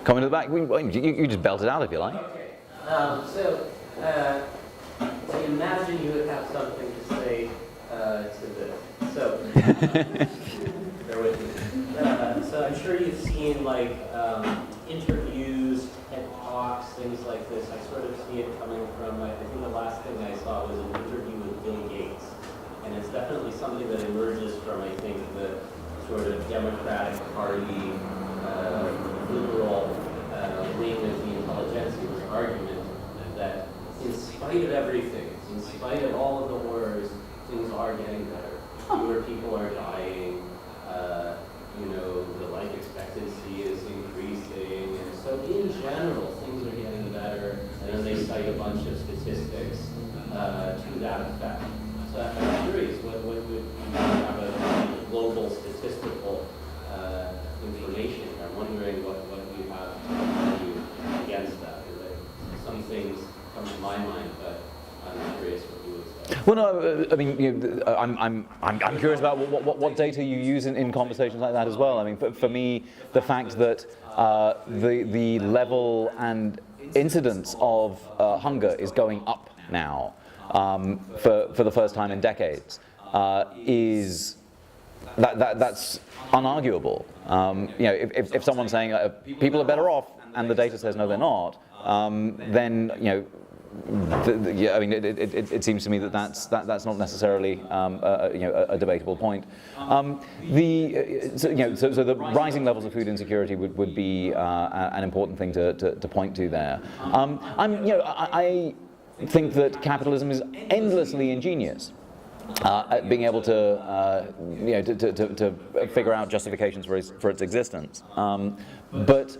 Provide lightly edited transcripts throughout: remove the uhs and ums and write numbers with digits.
Coming to the back, you just belt it out if you like. Okay. So imagine you would have something to say to this. So, bear with me. So I'm sure you've seen like interviews, TED Talks, things like this. I sort of see it coming from, I think the last thing I saw was an interview with Bill Gates. And it's definitely something that emerges from, I think, the sort of Democratic Party, liberal wing of the intelligentsia's argument that in spite of everything, in spite of all of the wars, things are getting better. Fewer people are dying, the life expectancy is increasing, and so in general, things are getting better, and then they cite a bunch of statistics to that effect. So I'm curious, what would you have a global statistical information? I'm wondering what you have to argue against that. Some things come to my mind, but I'm curious what you would say. Well, no, I mean, I'm curious about what data you use in conversations like that as well. I mean, for me, the fact that the level and incidence of hunger is going up now for the first time in decades is that's unarguable. If someone's saying people are better off and the data says no, they're not, then I mean, it seems to me that that's not necessarily a debatable point. So the rising levels of food insecurity would be an important thing to point to there. I think that capitalism is endlessly ingenious at being able to figure out justifications for its existence. But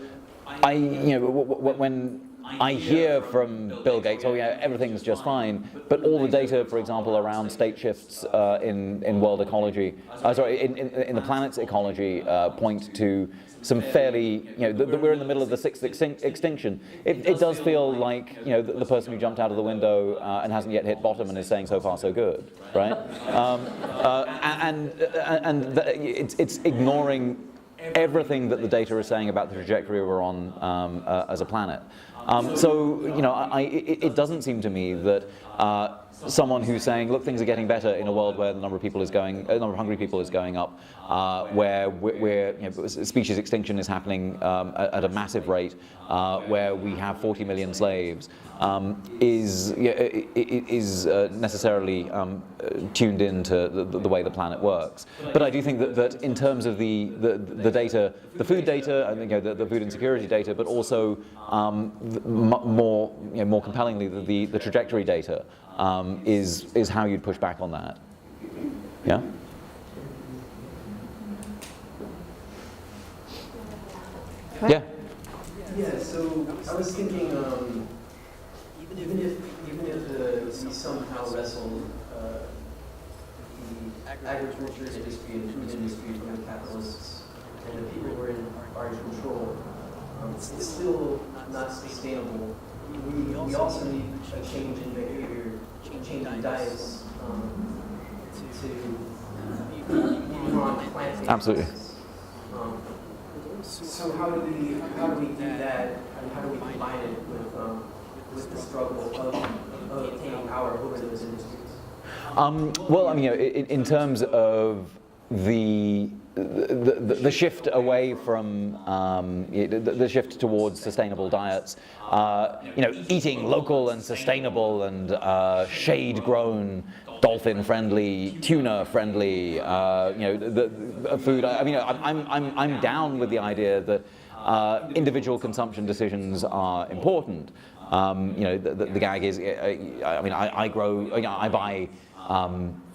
when I hear from Bill Gates, oh yeah, everything's just fine, but all the data, for example, around state shifts in world ecology, in the planet's ecology, point to some fairly, that we're in the middle of the sixth extinction. It does feel like, the person who jumped out of the window and hasn't yet hit bottom and is saying so far so good, right? It's ignoring everything that the data is saying about the trajectory we're on as a planet. It doesn't seem to me that someone who's saying, look, things are getting better in a world where the number of hungry people is going up, where species extinction is happening at a massive rate, where we have 40 million slaves, is necessarily tuned into the way the planet works. But I do think that in terms of the data, the food data, I think the food insecurity data, but also more compellingly the trajectory data is how you'd push back on that. Yeah. Yeah. Yeah. So I was thinking, even if we somehow wrestled the agriculture industry and food industry from the capitalists, and the people who are in control, it's still not sustainable. We also need a change in behavior, a change in diets to be on plant-based. Absolutely. So how do we do that, and how do we combine it with the struggle of obtaining power over those industries? Well, I mean, in terms of the shift away from the shift towards sustainable diets, eating local and sustainable and shade-grown, dolphin-friendly, tuna-friendly, the food. I mean, I'm down with the idea that individual consumption decisions are important. The gag is, I buy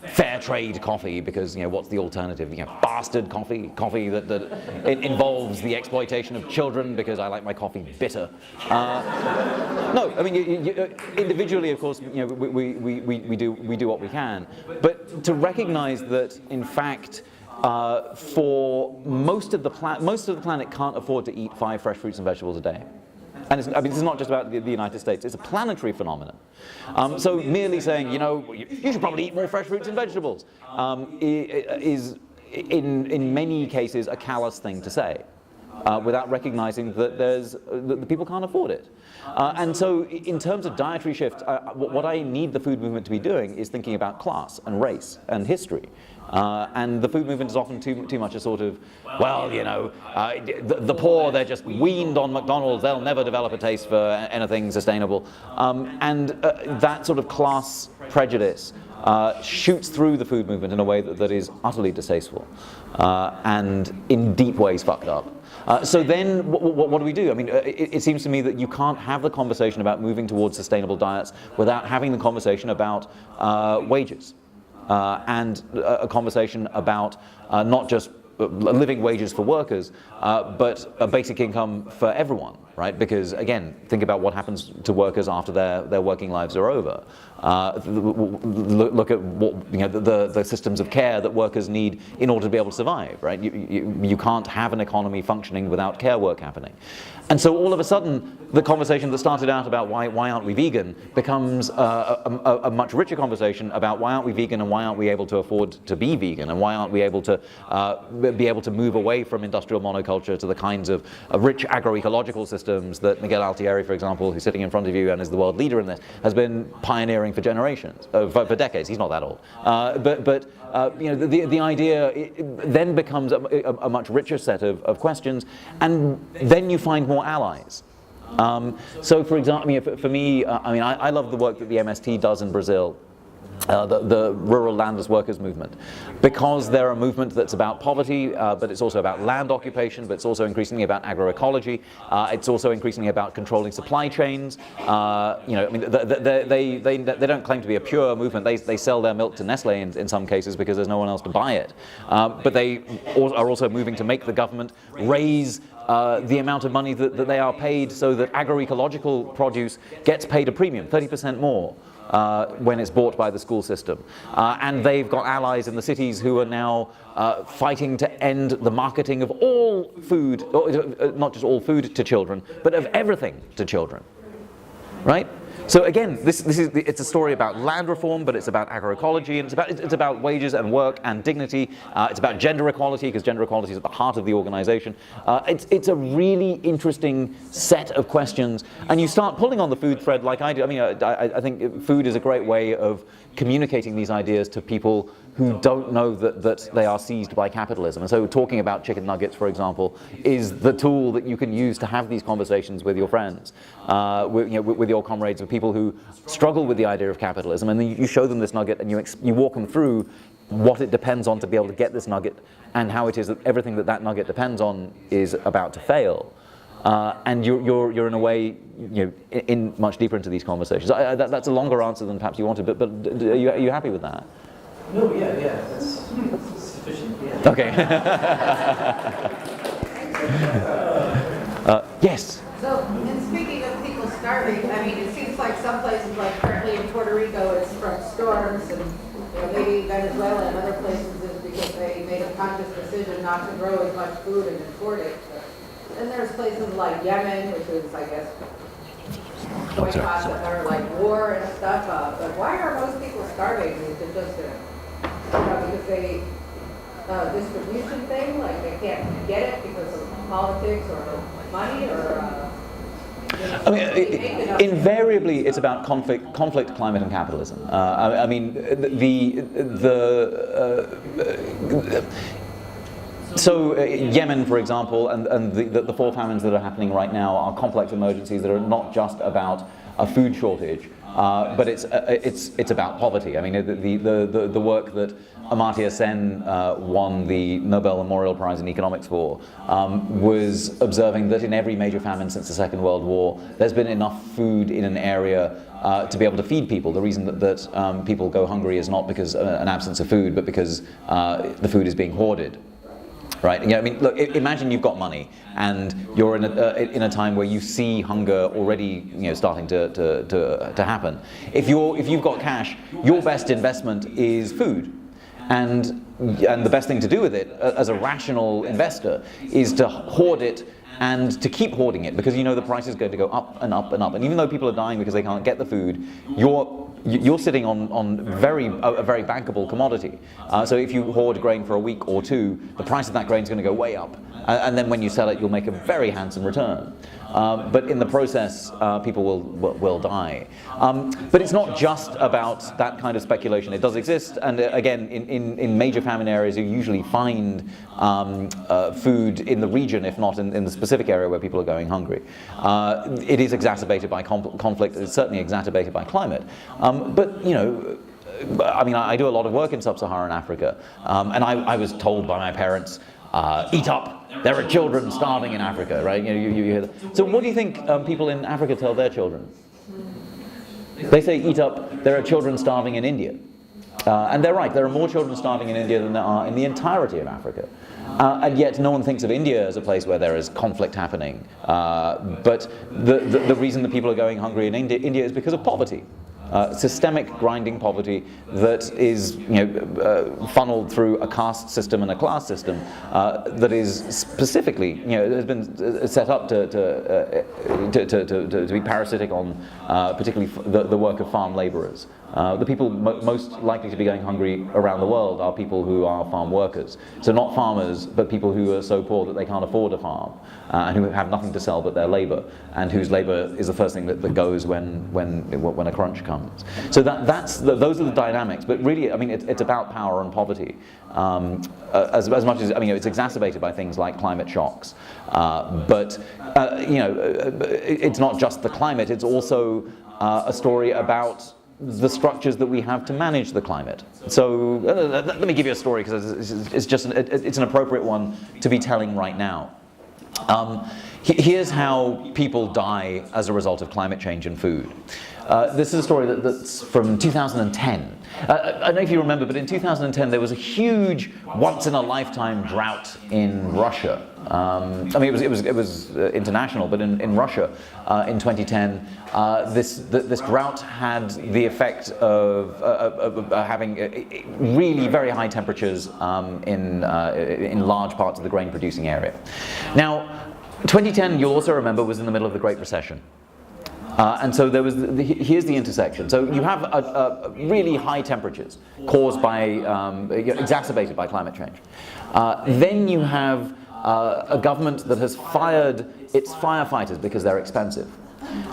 fair trade coffee because what's the alternative? Bastard coffee that involves the exploitation of children because I like my coffee bitter. No, I mean individually, of course, we do what we can, but to recognise that in fact. For most of the planet can't afford to eat 5 fresh fruits and vegetables a day. And this is not just about the United States, it's a planetary phenomenon. So merely saying, you should probably eat more fresh fruits and vegetables is in many cases, a callous thing to say, without recognizing that that the people can't afford it. And so in terms of dietary shift, what I need the food movement to be doing is thinking about class and race and history. And the food movement is often too much a sort of, well, you know, the poor, they're just weaned on McDonald's, they'll never develop a taste for anything sustainable. And that sort of class prejudice shoots through the food movement in a way that is utterly distasteful and in deep ways fucked up. So then what do we do? I mean, it seems to me that you can't have the conversation about moving towards sustainable diets without having the conversation about wages. And a conversation about not just living wages for workers, but a basic income for everyone, right? Because again, think about what happens to workers after their working lives are over. Look at what, you know, the systems of care that workers need in order to be able to survive, right? You can't have an economy functioning without care work happening. And so all of a sudden, the conversation that started out about why aren't we vegan becomes a much richer conversation about why aren't we vegan and why aren't we able to afford to be vegan and why aren't we able to move away from industrial monoculture to the kinds of rich agroecological systems that Miguel Altieri, for example, who's sitting in front of you and is the world leader in this, has been pioneering for generations, for decades. He's not that old. But you know, the idea then becomes a much richer set of questions, and then you find more allies. So, for example, I mean, for me, I love the work that the MST does in Brazil. The rural landless workers movement, because they're a movement that's about poverty, but it's also about land occupation, but it's also increasingly about agroecology. It's also increasingly about controlling supply chains. You know, I mean, they don't claim to be a pure movement. They sell their milk to Nestle in some cases because there's no one else to buy it. But they are also moving to make the government raise the amount of money that they are paid, so that agroecological produce gets paid a premium, 30% more. When it's bought by the school system. And they've got allies in the cities who are now fighting to end the marketing of all food, not just all food to children, but of everything to children, right? So again, it's a story about land reform, but it's about agroecology, and it's about wages and work and dignity. It's about gender equality, because gender equality is at the heart of the organization. It's a really interesting set of questions, and you start pulling on the food thread like I do. I mean, I think food is a great way of communicating these ideas to people who don't know that they are seized by capitalism. And so talking about chicken nuggets, for example, is the tool that you can use to have these conversations with your friends, with your comrades, with people who struggle with the idea of capitalism. And then you show them this nugget and you walk them through what it depends on to be able to get this nugget, and how it is that everything that nugget depends on is about to fail. And you're in a way, you know, in much deeper into these conversations. That's a longer answer than perhaps you wanted, but are you happy with that? No, yeah, that's sufficient. Yeah. Okay. Yes. So, and speaking of people starving, I mean, it seems like some places, like currently in Puerto Rico, it's from storms, and you know, maybe Venezuela and other places is because they made a conscious decision not to grow as much food and import it. Then there's places like Yemen, which is, I guess, boycotts that are like war and stuff. But why are most people starving? Is it just because they distribution thing, like they can't get it because of politics or money, or I mean, invariably it's about conflict, climate, and capitalism. I mean, so Yemen, for example, and the four famines that are happening right now are complex emergencies that are not just about a food shortage, but it's about poverty. I mean, the work that Amartya Sen won the Nobel Memorial Prize in Economics for was observing that in every major famine since the Second World War, there's been enough food in an area to be able to feed people. The reason that people go hungry is not because an absence of food, but because the food is being hoarded. Right? You know, I mean, look. Imagine you've got money, and you're in a time where you see hunger already, you know, starting to happen. If you've got cash, your best investment is food, and and the best thing to do with it as a rational investor is to hoard it and to keep hoarding it, because you know the price is going to go up and up and up. And even though people are dying because they can't get the food, you're sitting on a very bankable commodity. So if you hoard grain for a week or two, the price of that grain is going to go way up. And then when you sell it, you'll make a very handsome return. But in the process, people will die. But it's not just about that kind of speculation. It does exist, and again, in major famine areas, you usually find food in the region, if not in the specific area where people are going hungry. It is exacerbated by conflict. It's certainly exacerbated by climate. But you know, I mean, I do a lot of work in sub-Saharan Africa, and I was told by my parents, eat up. There are children starving in Africa, right? You know, you hear that. So what do you think people in Africa tell their children? They say, eat up, there are children starving in India. And they're right, there are more children starving in India than there are in the entirety of Africa. And yet no one thinks of India as a place where there is conflict happening. But the reason that people are going hungry in India is because of poverty. Systemic grinding poverty that is, you know, funneled through a caste system and a class system that is specifically, you know, has been set up to be parasitic on particularly the work of farm labourers. The people most likely to be going hungry around the world are people who are farm workers. So not farmers, but people who are so poor that they can't afford a farm, and who have nothing to sell but their labour, and whose labour is the first thing that goes when a crunch comes. So those are the dynamics. But really, I mean, it's about power and poverty. As much as, I mean, it's exacerbated by things like climate shocks. But you know, it's not just the climate. It's also a story about the structures that we have to manage the climate. So let me give you a story, because it's an appropriate one to be telling right now. Here's how people die as a result of climate change and food. This is a story that's from 2010. I don't know if you remember, but in 2010 there was a huge, once-in-a-lifetime drought in Russia. I mean, it was international, but in Russia in 2010, this drought had the effect of having really very high temperatures in large parts of the grain-producing area. Now, 2010, you'll also remember, was in the middle of the Great Recession. And so there was here's the intersection. So you have really high temperatures caused by, exacerbated by climate change. Then you have a government that has fired its firefighters because they're expensive,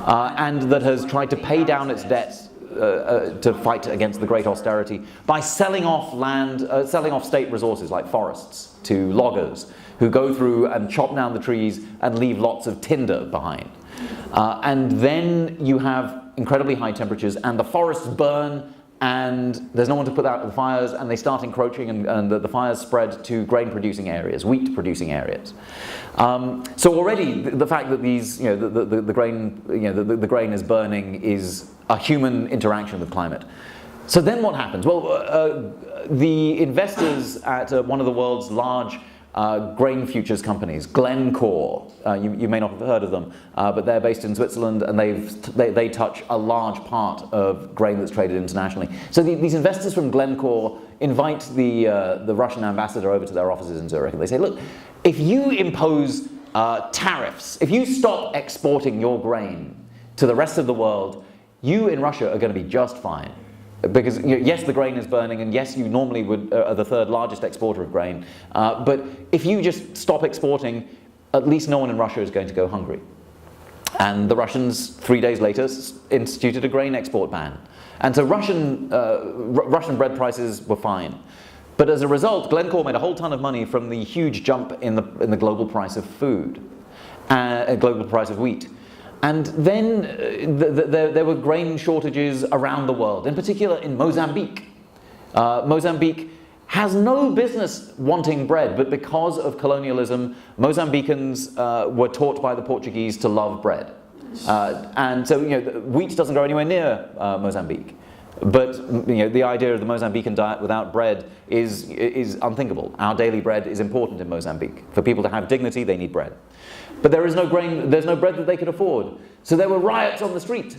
and that has tried to pay down its debts to fight against the great austerity by selling off land, selling off state resources like forests to loggers who go through and chop down the trees and leave lots of tinder behind. And then you have incredibly high temperatures, and the forests burn, and there's no one to put out the fires, and they start encroaching, and the fires spread to grain-producing areas, wheat-producing areas. So already the fact that these, you know, the grain, you know, the grain is burning is a human interaction with climate. So then what happens? Well, the investors at one of the world's large grain futures companies, Glencore, you may not have heard of them, but they're based in Switzerland, and they touch a large part of grain that's traded internationally. So these investors from Glencore invite the Russian ambassador over to their offices in Zurich, and they say, look, if you impose tariffs, if you stop exporting your grain to the rest of the world, you in Russia are going to be just fine. Because, you know, yes, the grain is burning, and yes, you normally are the third largest exporter of grain. But if you just stop exporting, at least no one in Russia is going to go hungry. And the Russians, 3 days later, instituted a grain export ban. And so Russian bread prices were fine. But as a result, Glencore made a whole ton of money from the huge jump in the global price of food, global price of wheat. And then there were grain shortages around the world, in particular in Mozambique. Mozambique has no business wanting bread, but because of colonialism, Mozambicans were taught by the Portuguese to love bread. And so, you know, wheat doesn't grow anywhere near Mozambique. But, you know, the idea of the Mozambican diet without bread is unthinkable. Our daily bread is important in Mozambique. For people to have dignity, they need bread. But there is no grain, there's no bread that they could afford. So there were riots on the street.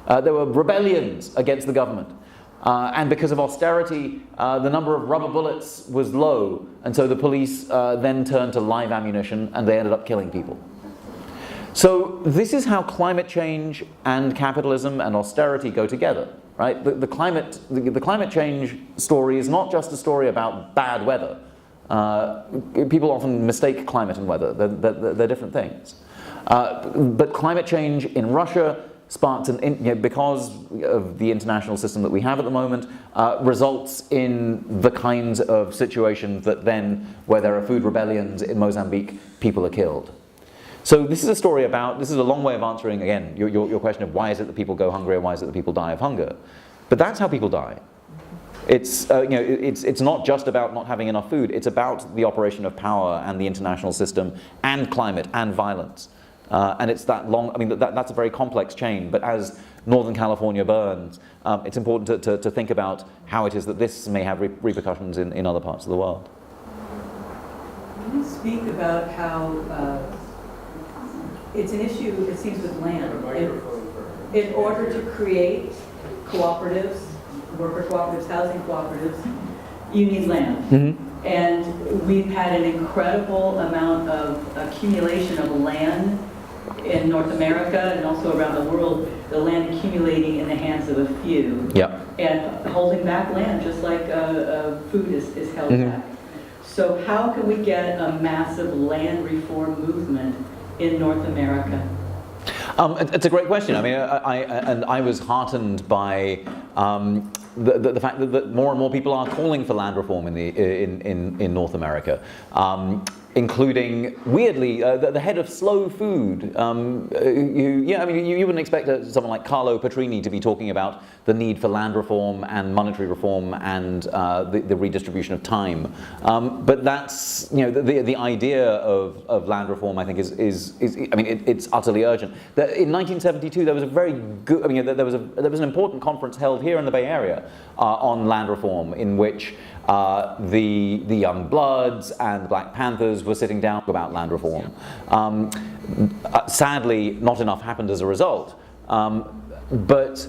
There were rebellions against the government. And because of austerity, the number of rubber bullets was low, and so the police then turned to live ammunition, and they ended up killing people. So this is how climate change and capitalism and austerity go together, right? The climate change story is not just a story about bad weather. People often mistake climate and weather. They're different things. But climate change in Russia sparked, because of the international system that we have at the moment, results in the kinds of situations that then, where there are food rebellions in Mozambique, people are killed. So this is a story about, this is a long way of answering, again, your question of why is it that people go hungry and why is it that people die of hunger. But that's how people die. It's, it's not just about not having enough food, it's about the operation of power and the international system and climate and violence. And it's that long, that's a very complex chain, but as Northern California burns, it's important to think about how it is that this may have repercussions in other parts of the world. Can you speak about how it's an issue, it seems, with land? In order to create cooperatives, worker cooperatives, housing cooperatives, you need land. Mm-hmm. And we've had an incredible amount of accumulation of land in North America and also around the world, the land accumulating in the hands of a few. Yeah. And holding back land, just like food is held Mm-hmm. back. So how can we get a massive land reform movement in North America? It's a great question. I was heartened by the fact that more and more people are calling for land reform in North America. Including, weirdly, the head of Slow Food, you wouldn't expect someone like Carlo Petrini to be talking about the need for land reform and monetary reform and the redistribution of time. But that's, the idea of land reform, I think, it's utterly urgent. In 1972, there was a very good, there was an important conference held here in the Bay Area on land reform, in which the Young Bloods and Black Panthers were sitting down about land reform. Sadly, not enough happened as a result. But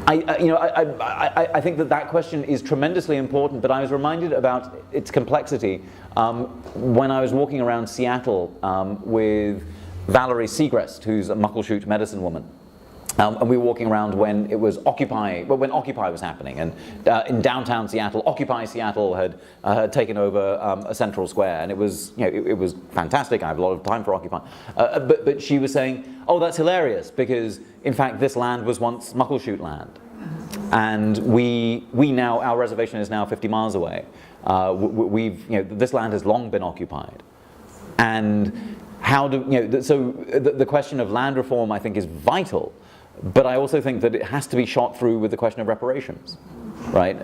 I think that question is tremendously important, but I was reminded about its complexity when I was walking around Seattle with Valerie Segrest, who's a Muckleshoot medicine woman. And we were walking around when it was Occupy was happening, and in downtown Seattle, Occupy Seattle had taken over a central square, and it was fantastic. I have a lot of time for Occupy, but she was saying, "Oh, that's hilarious, because in fact this land was once Muckleshoot land, and we now, our reservation is now 50 miles away. This land has long been occupied, and how do so the question of land reform, I think, is vital." But I also think that it has to be shot through with the question of reparations, right?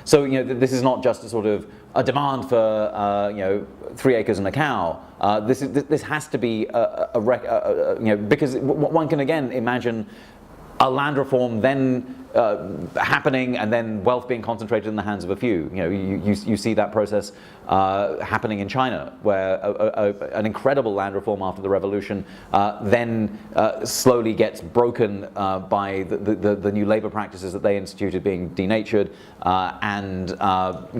So this is not just a sort of a demand for 3 acres and a cow. This has to be because one can again imagine a land reform then happening, and then wealth being concentrated in the hands of a few. You see that process happening in China, where an incredible land reform after the revolution then slowly gets broken by the new labor practices that they instituted being denatured, and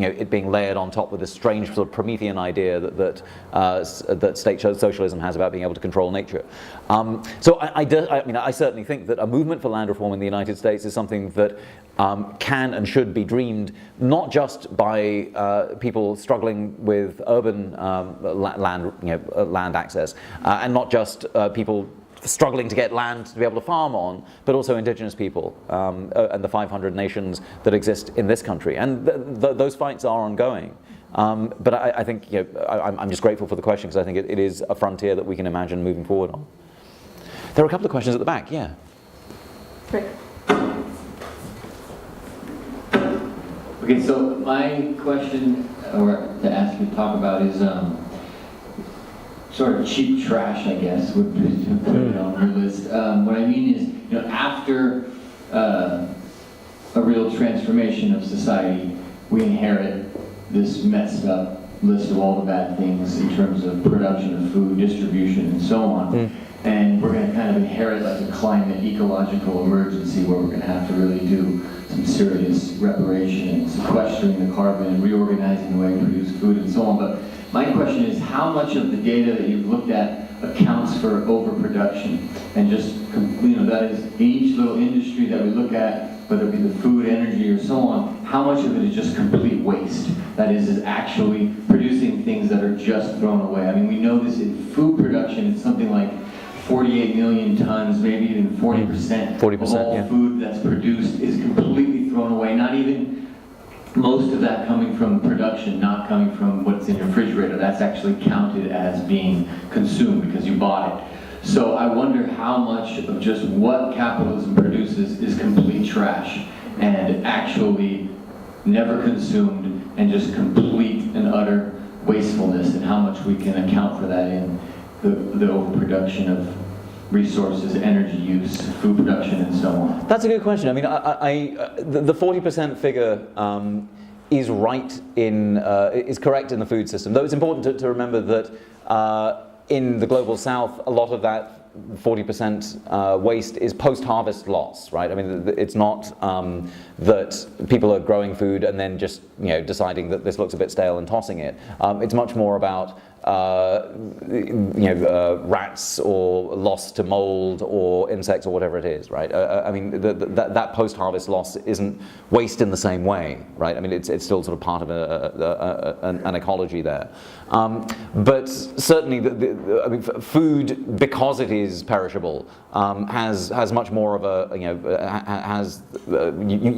it being layered on top with this strange sort of Promethean idea that state socialism has about being able to control nature. So I certainly think that a movement for land reform in the United States is something that can and should be dreamed, not just by people struggling with urban land access, and not just people struggling to get land to be able to farm on, but also indigenous people and the 500 nations that exist in this country. And those fights are ongoing. But I think I'm just grateful for the question, because I think it is a frontier that we can imagine moving forward on. There are a couple of questions at the back, yeah. Great. Okay, so my question, or to ask you to talk about, is sort of cheap trash, I guess, would be to put it on your list. What I mean is, after a real transformation of society, we inherit this messed up list of all the bad things in terms of production of food, distribution, and so on. And we're going to kind of inherit like a climate ecological emergency where we're going to have to really do some some serious reparation and sequestering the carbon and reorganizing the way we produce food and so on. But my question is, how much of the data that you've looked at accounts for overproduction? And just, that is, in each little industry that we look at, whether it be the food, energy, or so on, how much of it is just complete waste? That is actually producing things that are just thrown away. I mean, we know this in food production, it's something like 48 million tons, maybe even 40%, 40%, of all yeah. food that's produced is completely thrown away. Not even most of that coming from production, not coming from what's in your refrigerator. That's actually counted as being consumed because you bought it. So I wonder how much of just what capitalism produces is complete trash and actually never consumed and just complete and utter wastefulness, and how much we can account for that in the overproduction of resources, energy use, food production, and so on. That's a good question. I mean, the 40% figure is right in is correct in the food system. Though it's important to remember that in the global south, a lot of that 40% waste is post-harvest loss, right? I mean, it's not that people are growing food and then just deciding that this looks a bit stale and tossing it. It's much more about rats or loss to mold or insects or whatever it is, right? I mean, that post-harvest loss isn't waste in the same way, right? I mean, it's still sort of part of an ecology there. But certainly, I mean, food, because it is perishable, has much more of a,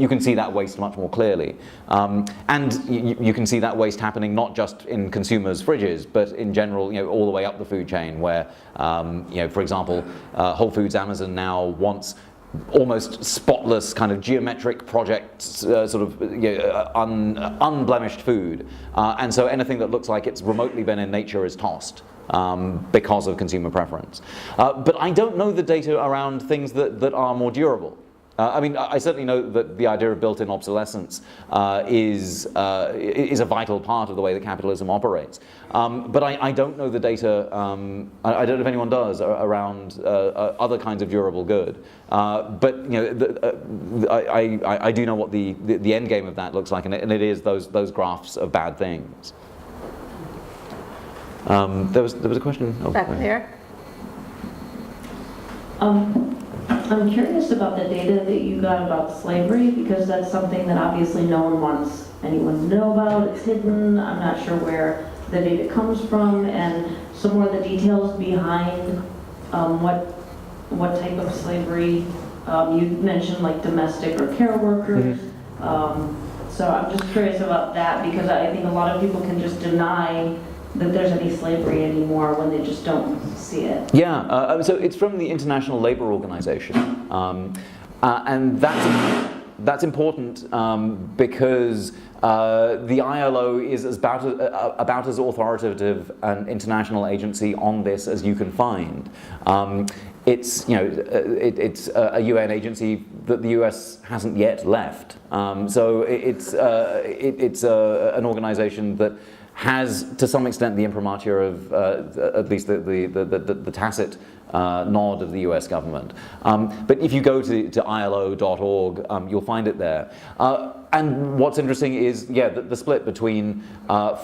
you can see that waste much more clearly. And you can see that waste happening not just in consumers' fridges, but in general, all the way up the food chain, where, for example, Whole Foods, Amazon now wants almost spotless kind of geometric projects, unblemished food. And so anything that looks like it's remotely been in nature is tossed. Because of consumer preference. But I don't know the data around things that are more durable. I mean, I certainly know that the idea of built-in obsolescence is a vital part of the way that capitalism operates. But I don't know the data, I don't know if anyone does, around other kinds of durable good. But I do know what the end game of that looks like, and it is those graphs of bad things. There was a question. Back there. I'm curious about the data that you got about slavery, because that's something that obviously no one wants anyone to know about. It's hidden. I'm not sure where the data comes from, and some more of the details behind what type of slavery. You mentioned like domestic or care workers. Mm-hmm. So I'm just curious about that, because I think a lot of people can just deny that there's any slavery anymore when they just don't see it. Yeah, so it's from the International Labour Organization, and that's important because the ILO is about as authoritative an international agency on this as you can find. It's it's a UN agency that the US hasn't yet left. So it's an organization that has, to some extent, the imprimatur of at least the tacit nod of the US government. But if you go to ILO.org, you'll find it there. And what's interesting is, the split between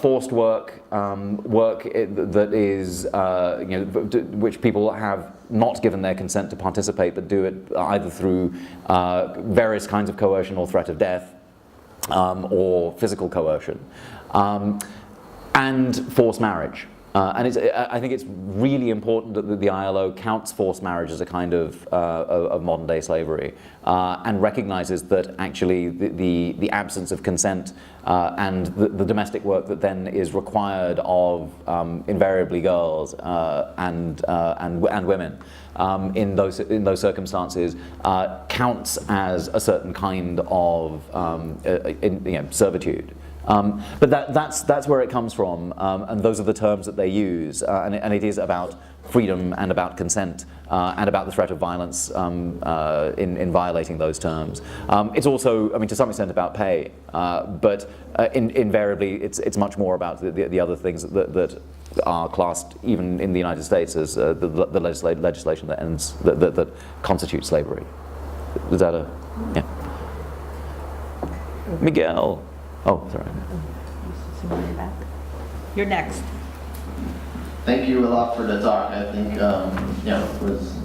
forced work, work that is, which people have not given their consent to participate, but do it either through various kinds of coercion or threat of death, or physical coercion. And forced marriage. And I think it's really important that the ILO counts forced marriage as a kind of modern day slavery, and recognizes that actually the absence of consent and the domestic work that then is required of invariably girls and women in those circumstances counts as a certain kind of servitude. But that's where it comes from, and those are the terms that they use, and it is about freedom and about consent and about the threat of violence in violating those terms. It's also, I mean, to some extent about pay, but invariably it's much more about the other things that are classed even in the United States as the legislation that constitutes slavery. Is that a, yeah? Miguel. Oh, sorry. You're next. Thank you a lot for the talk. I think it was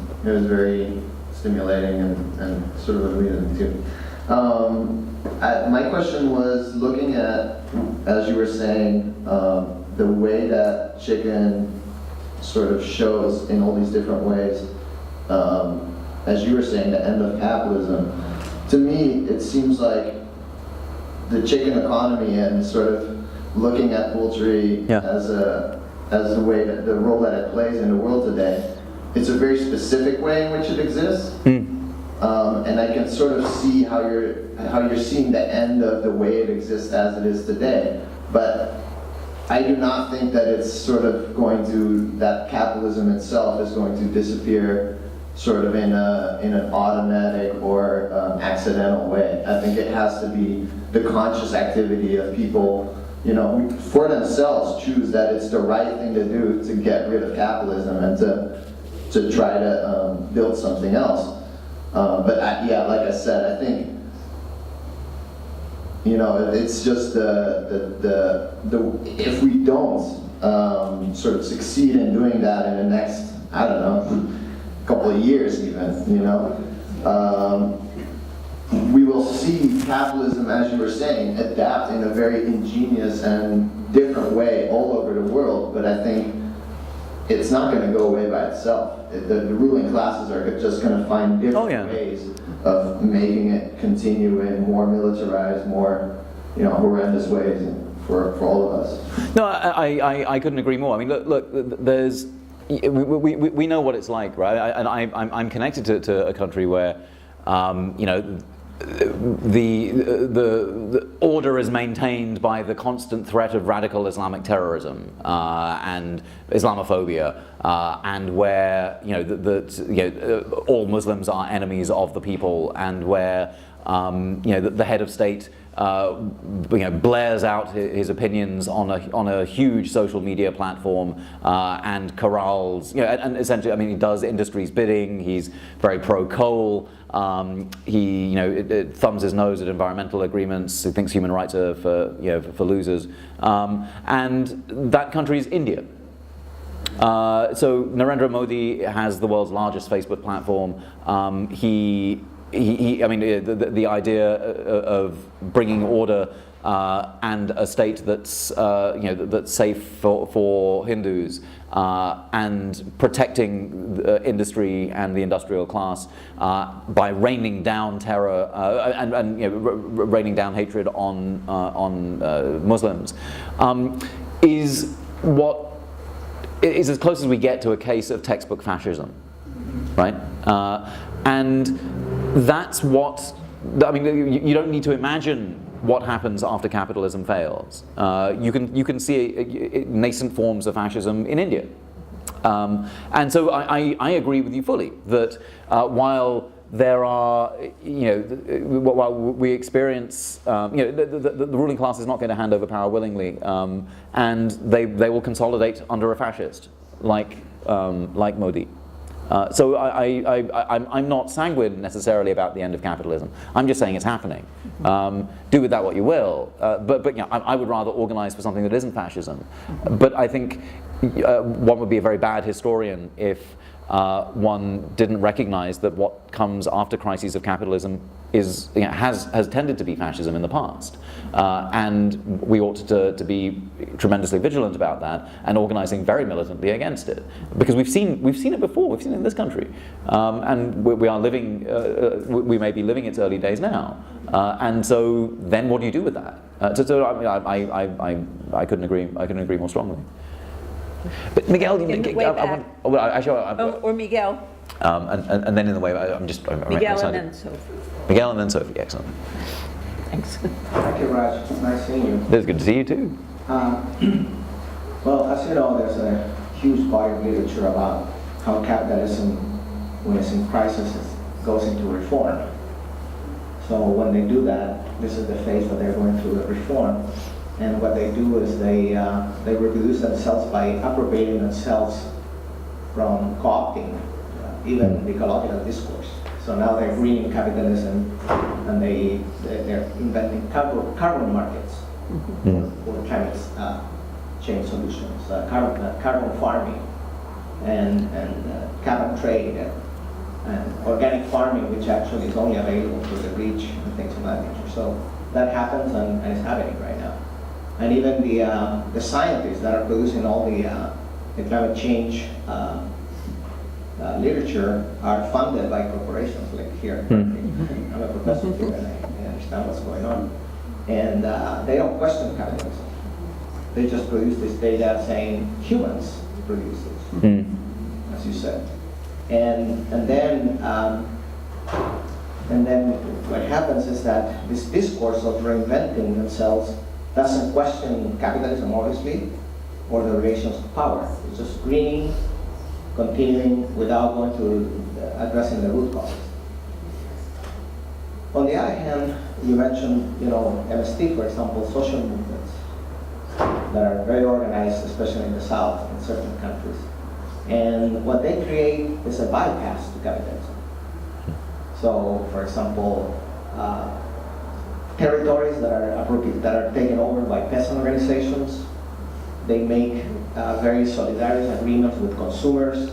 very stimulating and sort of amusing too. My question was looking at, as you were saying, the way that chicken sort of shows in all these different ways. As you were saying, the end of capitalism. To me, it seems like the chicken economy and sort of looking at poultry as the way that the role that it plays in the world today, it's a very specific way in which it exists. And I can sort of see how you're seeing the end of the way it exists as it is today. But I do not think that it's sort of going to, that capitalism itself is going to disappear sort of in an automatic or accidental way. I think it has to be the conscious activity of people, for themselves choose that it's the right thing to do to get rid of capitalism and to try to build something else. But like I said, I think it's just the if we don't sort of succeed in doing that in the next, I don't know, couple of years even, we will see capitalism, as you were saying, adapt in a very ingenious and different way all over the world. But I think it's not going to go away by itself. The ruling classes are just going to find different ways of making it continue in more militarized, more horrendous ways for all of us. No, I couldn't agree more. I mean, look, there's we know what it's like, right? And I'm connected to a country where the order is maintained by the constant threat of radical Islamic terrorism and Islamophobia, and where all Muslims are enemies of the people, and where the head of state blares out his opinions on a huge social media platform and corrals, and essentially, I mean, he does industry's bidding. He's very pro-coal. He, thumbs his nose at environmental agreements. He thinks human rights are for losers. And that country is India. So Narendra Modi has the world's largest Facebook platform. I mean, the idea of bringing order and a state that's that's safe for Hindus and protecting the industry and the industrial class by raining down terror and raining down hatred on Muslims is as close as we get to a case of textbook fascism, right? And that's what, I mean, you don't need to imagine what happens after capitalism fails. You can see nascent forms of fascism in India. And so I agree with you fully that while there are, while we experience, the ruling class is not going to hand over power willingly, and they will consolidate under a fascist like Modi. So I'm not sanguine necessarily about the end of capitalism. I'm just saying it's happening. Do with that what you will. But I would rather organize for something that isn't fascism. But I think one would be a very bad historian if one didn't recognize that what comes after crises of capitalism has tended to be fascism in the past, and we ought to be tremendously vigilant about that and organizing very militantly against it, because we've seen it before. We've seen it in this country, and we are living. We may be living its early days now, and so then what do you do with that? I couldn't agree more strongly. But Miguel, or Miguel. And then in the way, I'm Miguel and then Sophie. Miguel and then Sophie, excellent. Thanks. Thank you, Raj. Nice seeing you. It's good to see you too. Well, as you know, there's a huge body of literature about how capitalism, when it's in crisis, goes into reform. So when they do that, this is the phase that they're going through the reform. And what they do is they reproduce themselves by appropriating themselves from co-opting even the ecological discourse. So now they're greening capitalism, and they're inventing carbon markets for climate change solutions, carbon farming, and cap and trade, and organic farming, which actually is only available to the rich and things of that nature. So that happens, and it's happening right now. And even the scientists that are producing all the climate change literature are funded by corporations, like here. I'm a professor here, and I understand what's going on. And they don't question capitalism. They just produce this data saying humans produce this, as you said. And then what happens is that this discourse of reinventing themselves doesn't question capitalism, obviously, or the relations of power. It's just greening, continuing without going to addressing the root causes. On the other hand, you mentioned, MST, for example, social movements that are very organized, especially in the South, in certain countries. And what they create is a bypass to capitalism. So, for example, territories that are taken over by peasant organizations, they make very solidarity agreements with consumers,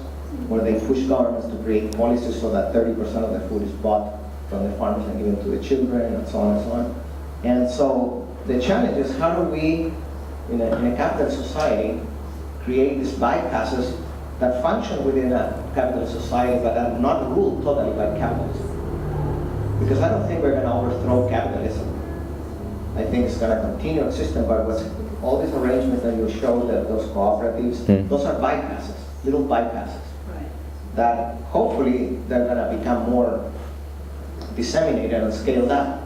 where they push governments to create policies so that 30% of the food is bought from the farmers and given to the children, and so on and so on. And so the challenge is, how do we, in a capitalist society, create these bypasses that function within a capitalist society but are not ruled totally by capitalism? Because I don't think we're going to overthrow capitalism. I think it's going to continue existing, but all these arrangements that you showed, those cooperatives, those are bypasses, little bypasses, that hopefully they're going to become more disseminated and scaled up.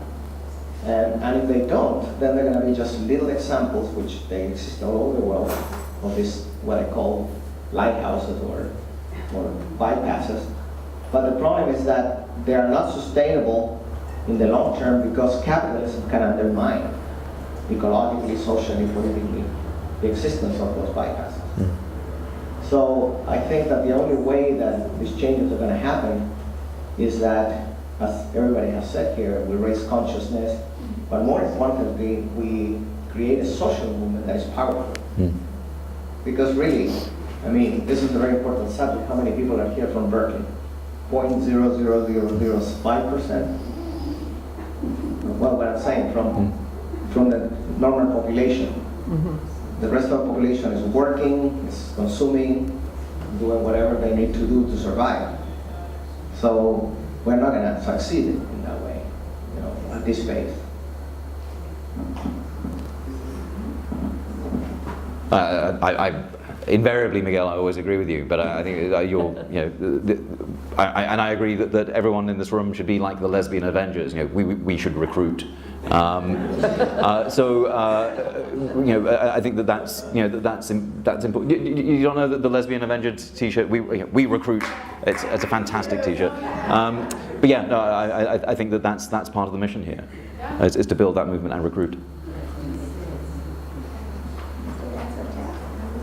And if they don't, then they're going to be just little examples, which they exist all over the world, of this, what I call lighthouses or bypasses. But the problem is that they are not sustainable in the long term, because capitalism can undermine ecologically, socially, politically the existence of those bypasses. So I think that the only way that these changes are going to happen is that, as everybody has said here, we raise consciousness, but more importantly, we create a social movement that is powerful. Because really, I mean, this is a very important subject. How many people are here from Berkeley? 0.00005%? Well, what I'm saying, from the normal population. The rest of the population is working, is consuming, doing whatever they need to do to survive. So we're not going to succeed in that way, at this phase. Invariably, Miguel, I always agree with you, but I think and I agree that everyone in this room should be like the lesbian Avengers. We should recruit. I think that's important. You don't know that the lesbian Avengers T-shirt? We recruit. It's a fantastic T-shirt. But yeah, no, I think that's part of the mission here, is to build that movement and recruit.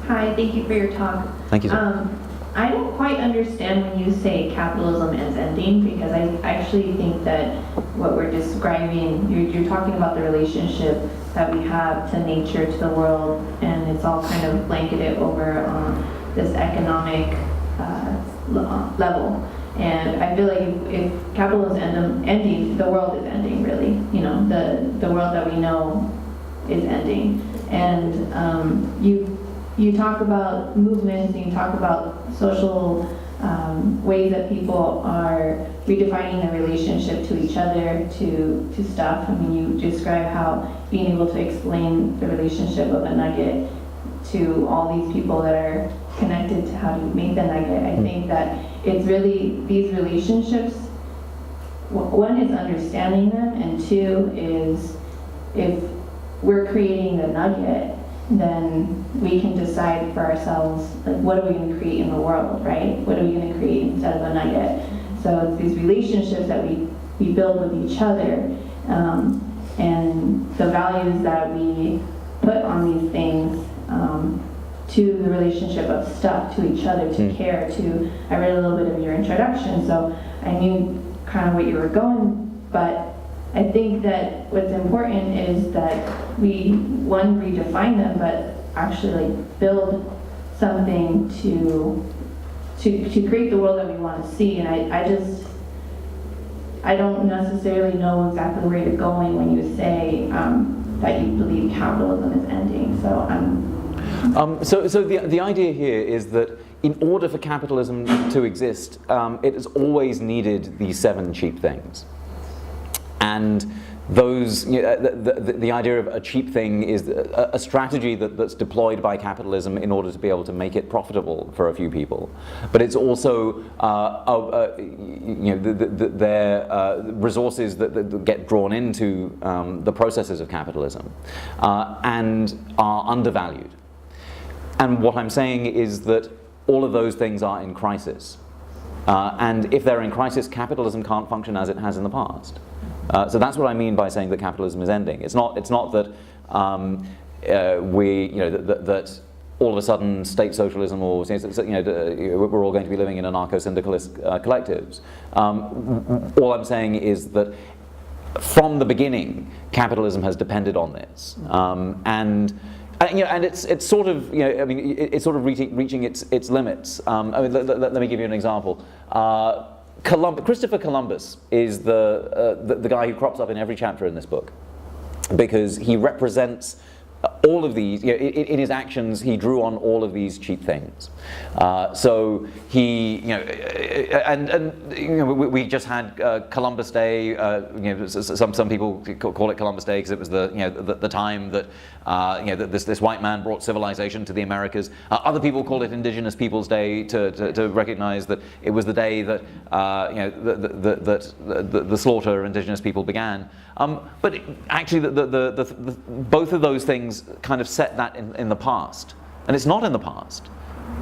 Hi, thank you for your talk. Thank you, sir. I don't quite understand when you say capitalism is ending, because I actually think that what we're describing, you're talking about the relationship that we have to nature, to the world, and it's all kind of blanketed over this economic level. And I feel like if capitalism is ending, the world is ending, really. The world that we know is ending. And you talk about movements, and you talk about social ways that people are redefining their relationship to each other, to stuff. I mean, you describe how being able to explain the relationship of a nugget to all these people that are connected to how to make the nugget. I think that it's really these relationships, one is understanding them, and two is, if we're creating the nugget, then we can decide for ourselves, like, what are we going to create in the world, right? What are we going to create instead of a nugget? So it's these relationships that we build with each other, and the values that we put on these things, to the relationship of stuff, to each other, to care, to, I read a little bit of your introduction, so I knew kind of what you were going, but I think that what's important is that we, one, redefine them, but actually like build something to create the world that we want to see. And I don't necessarily know exactly where you're going when you say that you believe capitalism is ending. So So the idea here is that in order for capitalism to exist, it has always needed these 7 cheap things. And those, the idea of a cheap thing is a strategy that's deployed by capitalism in order to be able to make it profitable for a few people. But it's also their resources that get drawn into the processes of capitalism and are undervalued. And what I'm saying is that all of those things are in crisis. And if they're in crisis, capitalism can't function as it has in the past. So that's what I mean by saying that capitalism is ending. It's not that that all of a sudden state socialism or we're all going to be living in anarcho-syndicalist collectives. All I'm saying is that from the beginning, capitalism has depended on this, and it's sort of it's sort of reaching its limits. Let me give you an example. Christopher Columbus is the guy who crops up in every chapter in this book, because he represents all of these. In his actions, he drew on all of these cheap things. So he, we just had Columbus Day. Some people call it Columbus Day because it was the time that this white man brought civilization to the Americas. Other people call it Indigenous Peoples Day to recognize that it was the day that the slaughter of indigenous people began. But actually, both of those things kind of set that in the past, and it's not in the past.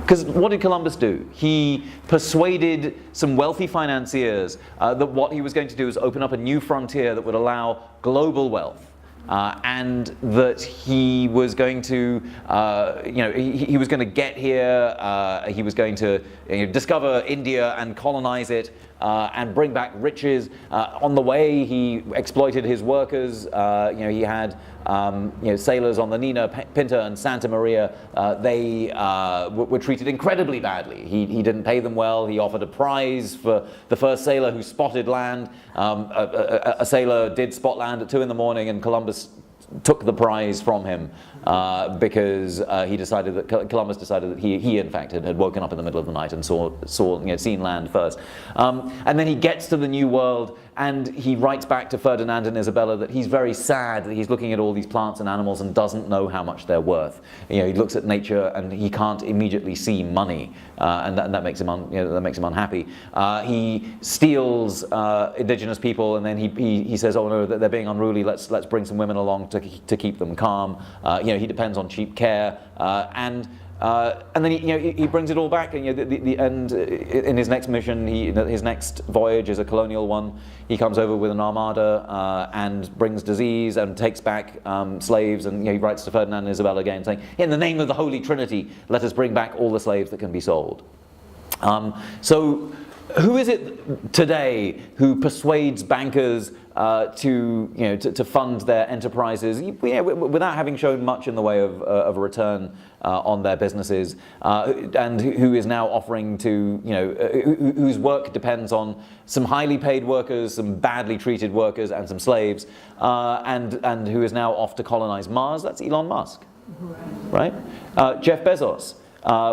Because what did Columbus do? He persuaded some wealthy financiers that what he was going to do is open up a new frontier that would allow global wealth. And that he was going to, he was going to get here. He was going to discover India and colonize it and bring back riches. On the way, he exploited his workers. He had sailors on the Nina, Pinta, and Santa Maria. They were treated incredibly badly. He didn't pay them well. He offered a prize for the first sailor who spotted land. A sailor did spot land at 2 a.m, and Columbus took the prize from him because Columbus decided that he in fact had woken up in the middle of the night and seen land first. And then he gets to the New World, and he writes back to Ferdinand and Isabella that he's very sad that he's looking at all these plants and animals and doesn't know how much they're worth. He looks at nature and he can't immediately see money, and that makes him unhappy. He steals indigenous people, and then he says, "Oh no, they're being unruly. Let's bring some women along to keep them calm." He depends on cheap care, and then he brings it all back, and and in his next mission, his next voyage is a colonial one. He comes over with an armada and brings disease and takes back slaves, and he writes to Ferdinand and Isabella again saying, "In the name of the Holy Trinity, let us bring back all the slaves that can be sold." So who is it today who persuades bankers to fund their enterprises without having shown much in the way of a return on their businesses, and who is now offering to, whose work depends on some highly paid workers, some badly treated workers, and some slaves, and who is now off to colonize Mars? That's Elon Musk, right? Jeff Bezos.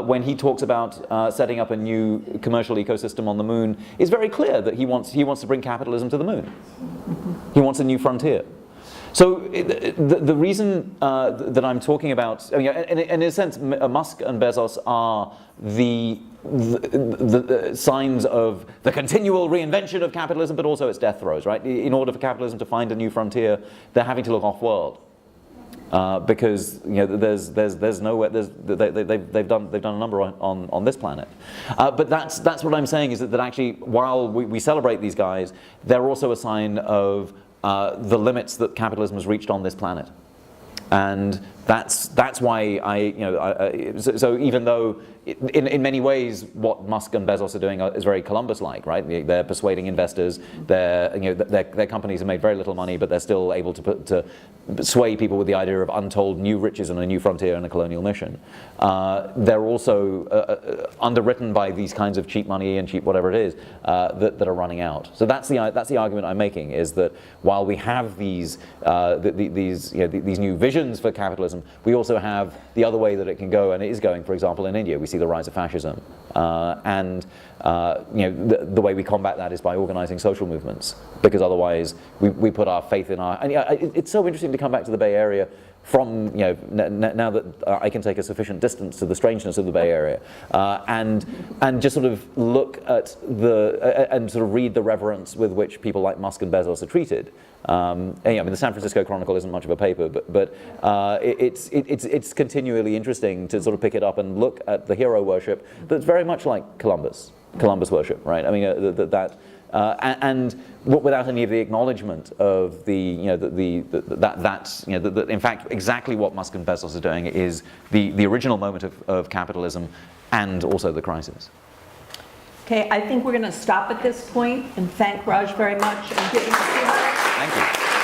When he talks about setting up a new commercial ecosystem on the moon, is very clear that he wants to bring capitalism to the moon. He wants a new frontier. So the reason that I'm talking about, in a sense, Musk and Bezos are the signs of the continual reinvention of capitalism, but also its death throes, right? In order for capitalism to find a new frontier, they're having to look off-world. Because there's nowhere, they've done a number on this planet, but that's what I'm saying, is that actually, while we celebrate these guys, they're also a sign of the limits that capitalism has reached on this planet, and That's why so even though in many ways what Musk and Bezos are doing is very Columbus-like, right? They're persuading investors. Their companies have made very little money, but they're still able to sway people with the idea of untold new riches and a new frontier and a colonial mission. They're also underwritten by these kinds of cheap money and cheap whatever it is that are running out. So that's the argument I'm making, is that while we have these new visions for capitalism, we also have the other way that it can go, and it is going. For example, in India, we see the rise of fascism, and the way we combat that is by organizing social movements, because otherwise we put our faith in our. And it's so interesting to come back to the Bay Area from now that I can take a sufficient distance to the strangeness of the Bay Area, and just sort of look at and sort of read the reverence with which people like Musk and Bezos are treated. I mean, the San Francisco Chronicle isn't much of a paper, but it's continually interesting to sort of pick it up and look at the hero worship that's very much like Columbus worship, right? I mean, and without any of the acknowledgement of that in fact exactly what Musk and Bezos are doing is the original moment of capitalism and also the crisis. Okay, I think we're going to stop at this point and thank Raj very much and give him a few minutes. Thank you.